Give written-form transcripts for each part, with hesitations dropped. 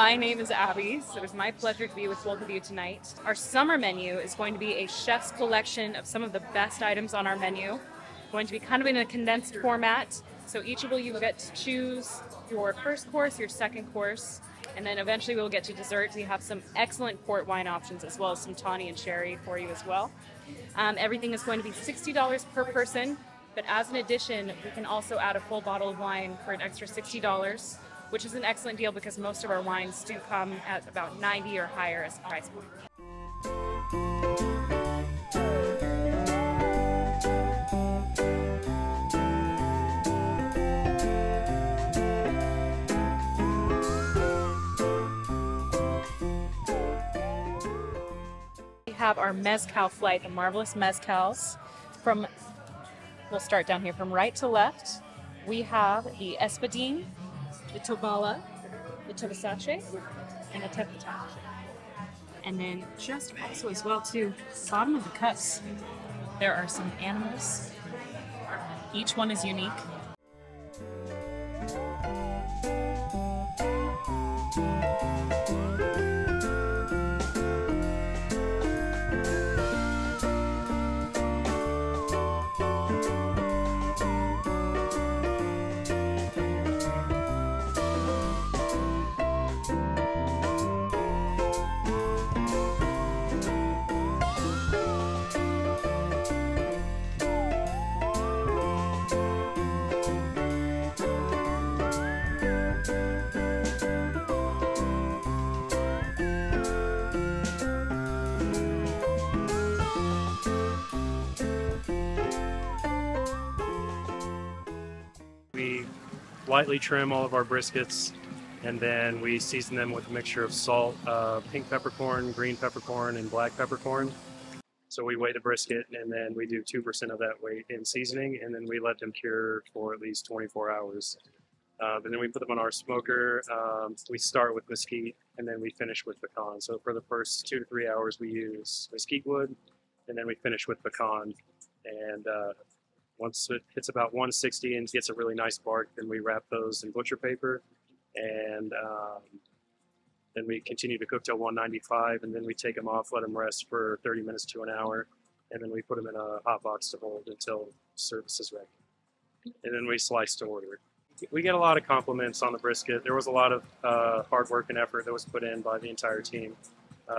My name is Abby, so it is my pleasure to be with both of you tonight. Our summer menu is going to be a chef's collection of some of the best items on our menu. Going to be kind of in a condensed format, so each of you will get to choose your first course, your second course, and then eventually we'll get to dessert. We have some excellent port wine options as well as some tawny and sherry for you as well. Everything is going to be $60 per person, but as an addition, we can also add a full bottle of wine for an extra $60. Which is an excellent deal because most of our wines do come at about $90 or higher as a price point. We have our Mezcal flight, the marvelous Mezcals. We'll start down here from right to left. We have the Espadín, the Tobala, the Tobasache, and the Tepatache. And then just also as well too, bottom of the cups, there are some animals. Each one is unique. We lightly trim all of our briskets, and then we season them with a mixture of salt, pink peppercorn, green peppercorn, and black peppercorn. So we weigh the brisket, and then we do 2% of that weight in seasoning, and then we let them cure for at least 24 hours. And then we put them on our smoker. We start with mesquite, and then we finish with pecan. So for the first 2 to 3 hours, we use mesquite wood, and then we finish with pecan. And once it hits about 160 and gets a really nice bark, then we wrap those in butcher paper, and then we continue to cook till 195, and then we take them off, let them rest for 30 minutes to an hour, and then we put them in a hot box to hold until service is ready. And then we slice to order. We get a lot of compliments on the brisket. There was a lot of hard work and effort that was put in by the entire team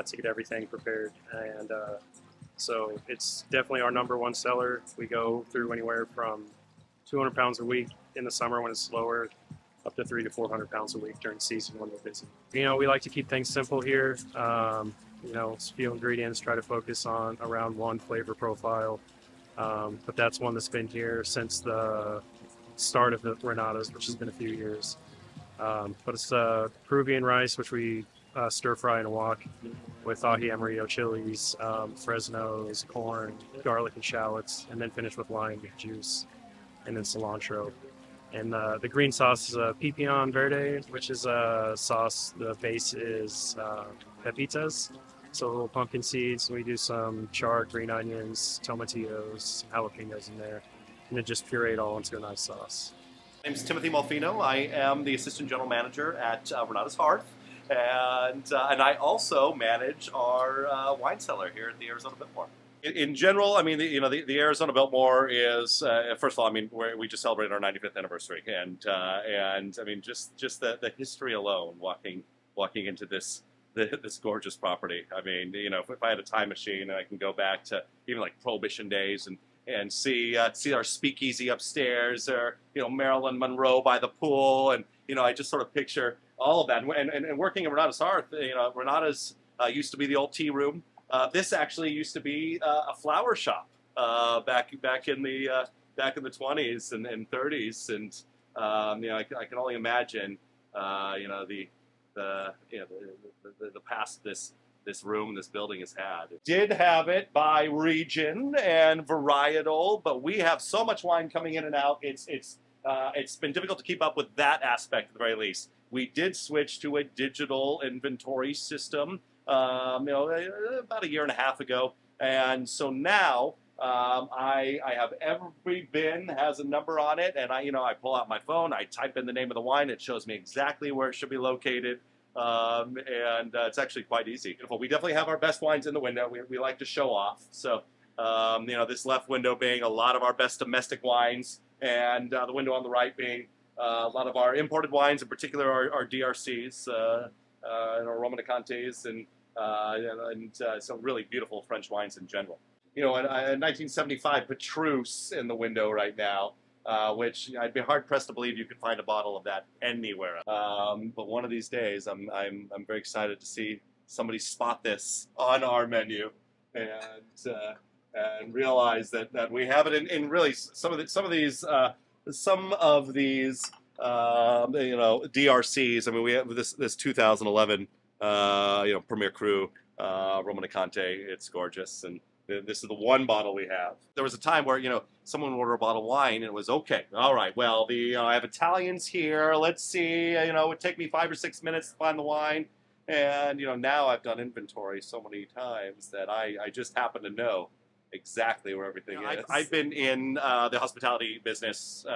to get everything prepared, and so it's definitely our #1 seller. We go through anywhere from 200 pounds a week in the summer when it's slower, up to 300 to 400 pounds a week during season when we're busy. You know, we like to keep things simple here. You know, few ingredients, try to focus on around one flavor profile. But that's one that's been here since the start of the Renatas, which has been a few years. But it's Peruvian rice, which we stir fry in a wok with ají amarillo chilies, Fresnos, corn, garlic, and shallots, and then finish with lime juice and then cilantro. And the green sauce is pipián verde, which is a sauce. The base is pepitas, so little pumpkin seeds. We do some charred green onions, tomatillos, jalapenos in there, and then just puree it all into a nice sauce. My name is Timothy Molfino. I am the Assistant General Manager at Renata's Hearth. And I also manage our wine cellar here at the Arizona Biltmore. In general, I mean, the Arizona Biltmore is first of all, I mean, we just celebrated our 95th anniversary, and I mean, just the history alone, walking into this gorgeous property. I mean, you know, if I had a time machine and I can go back to even like Prohibition days and see our speakeasy upstairs, or you know, Marilyn Monroe by the pool, and you know, I just sort of picture all of that. And working at Renata's Hearth, you know, Renata's used to be the old tea room. This actually used to be a flower shop back in the 20s and 30s, and you know, I can only imagine you know, the past this room, this building has had. It did have it by region and varietal, but we have so much wine coming in and out. It's been difficult to keep up with that aspect at the very least. We did switch to a digital inventory system, you know, about a year and a half ago, and so now I have every bin has a number on it, and I pull out my phone, I type in the name of the wine, it shows me exactly where it should be located. and it's actually quite easy. Beautiful. We definitely have our best wines in the window. We like to show off. So, this left window being a lot of our best domestic wines, and the window on the right being a lot of our imported wines, in particular our DRCs, and our Romanicantes, and some really beautiful French wines in general. In 1975 Petrus in the window right now, which I'd be hard pressed to believe you could find a bottle of that anywhere. But one of these days, I'm very excited to see somebody spot this on our menu, and realize that we have it in really some of these DRCs. I mean, we have this 2011 Premier Cru Romanicante. It's gorgeous, and this is the one bottle we have. There was a time where, someone would order a bottle of wine and it was, okay, all right, well, I have Italians here, let's see, it would take me 5 or 6 minutes to find the wine. And, now I've done inventory so many times that I just happen to know exactly where everything is. I've been in the hospitality business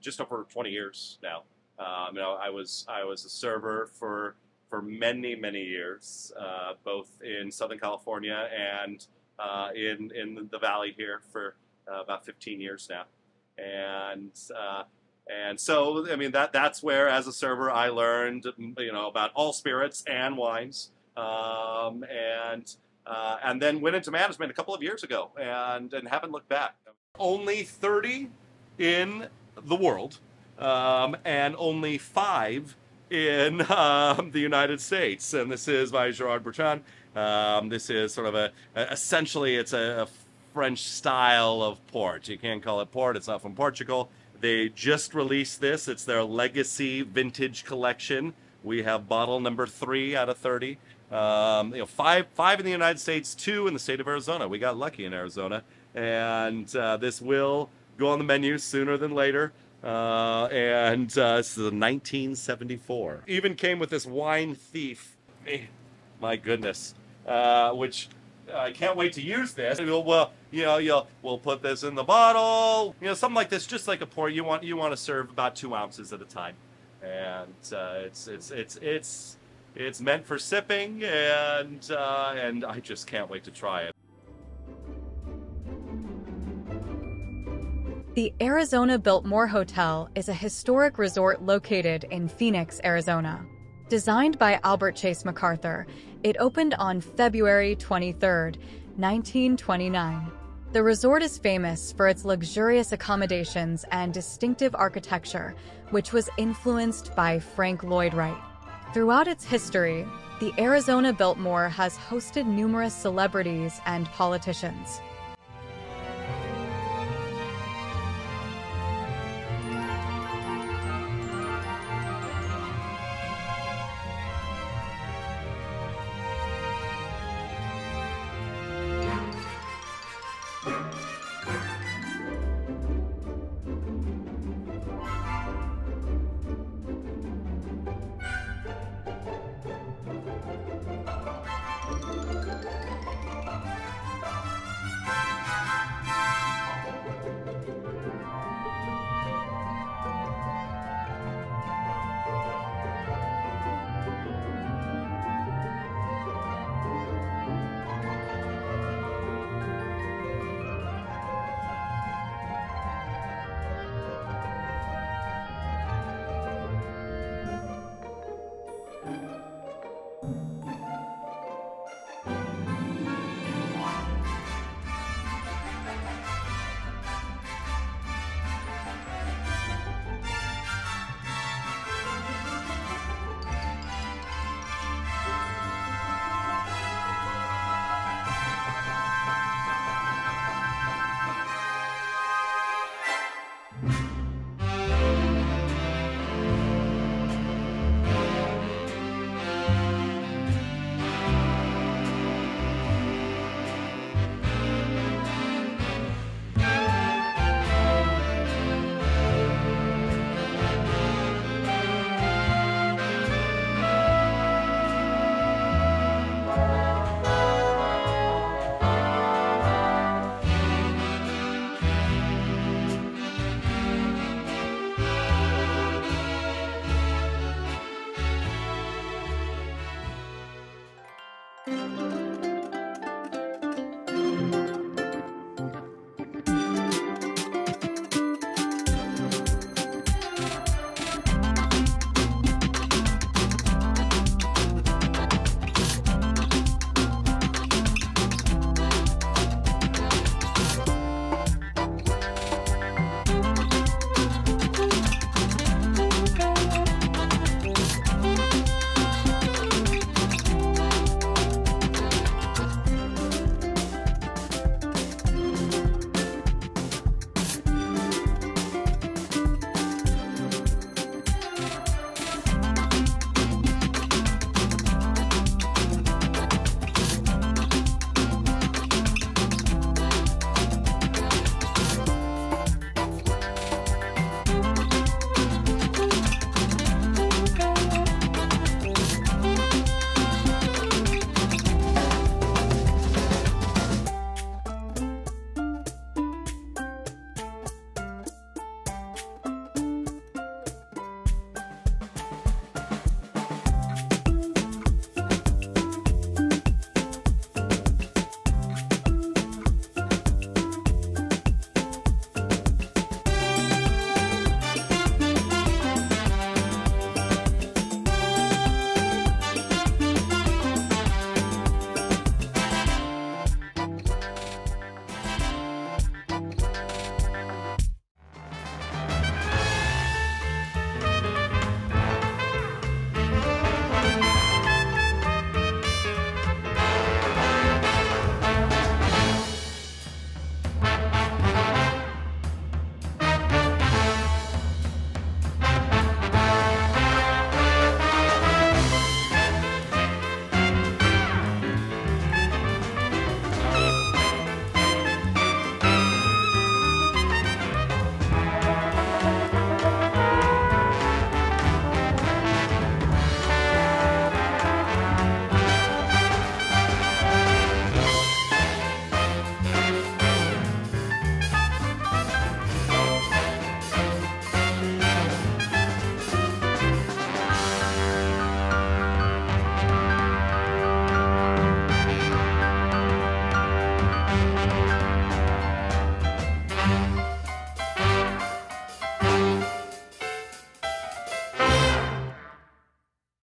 just over 20 years now. I was a server for many, many years, both in Southern California and in the valley here for about 15 years now, and so that's where, as a server, I learned about all spirits and wines, and then went into management a couple of years ago, and haven't looked back. Only 30 in the world, and only 5 in the United States, and this is by Gerard Bertrand. This is sort of essentially it's a French style of port. You can't call it port, it's not from Portugal. They just released this. It's their Legacy Vintage Collection. We have bottle number 3 out of 30. 5 in the United States, 2 in the state of Arizona. We got lucky in Arizona, and this will go on the menu sooner than later. This is a 1974. Even came with this wine thief. My goodness. Which I can't wait to use this. We'll put this in the bottle. Something like this, just like a pour. You want to serve about 2 ounces at a time, and it's meant for sipping, and I just can't wait to try it. The Arizona Biltmore Hotel is a historic resort located in Phoenix, Arizona. Designed by Albert Chase McArthur, it opened on February 23, 1929. The resort is famous for its luxurious accommodations and distinctive architecture, which was influenced by Frank Lloyd Wright. Throughout its history, the Arizona Biltmore has hosted numerous celebrities and politicians.